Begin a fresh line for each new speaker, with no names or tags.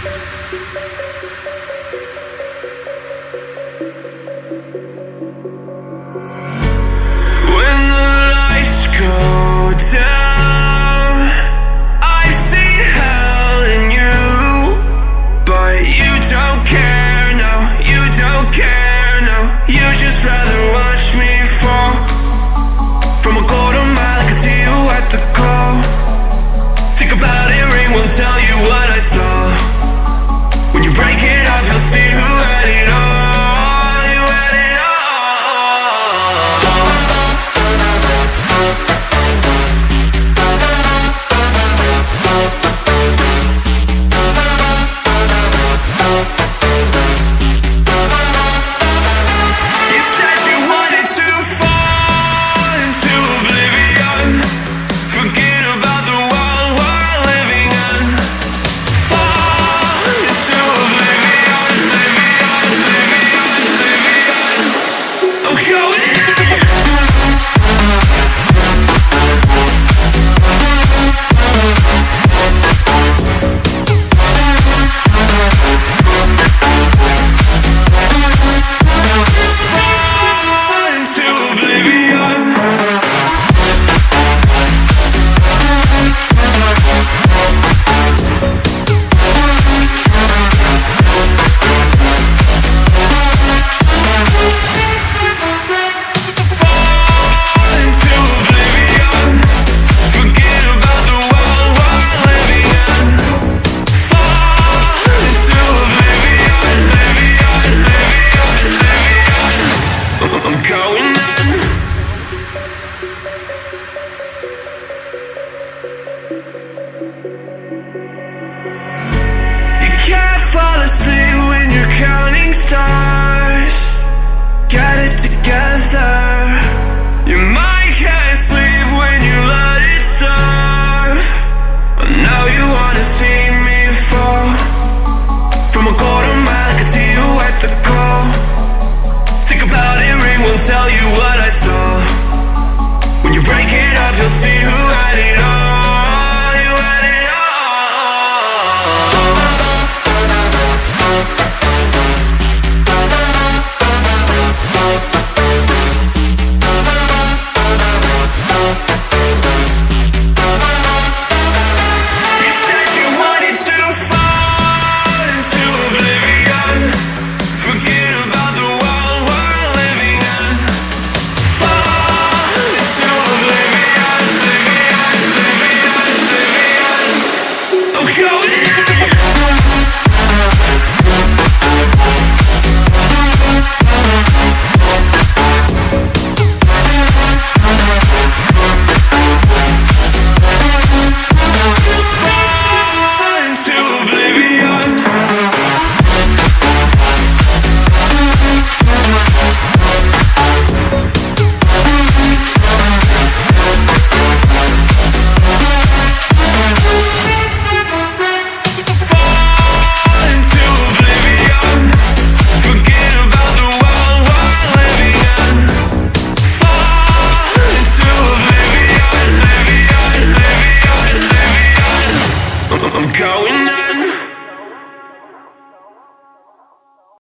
When the lights go down, I've seen hell in you, but you don't care, no, you don't care, no. You just rather watch me fall from a quarter mile. I can see you at the call. Think about it, ring won't tell you what I saw. When you break it off, you'll see who had it all. You had it all. You said you wanted to fall into oblivion. Forget about the world we're living in. Fall into oblivion, oblivion, oblivion, oblivion. I'm going in. Fall into oblivion. Fall into oblivion. Forget about the world we're living in. Fall into oblivion, oblivion, oblivion, oblivion. I'm going in. You can't fall asleep when you're counting stars. Get it together. Your mind can't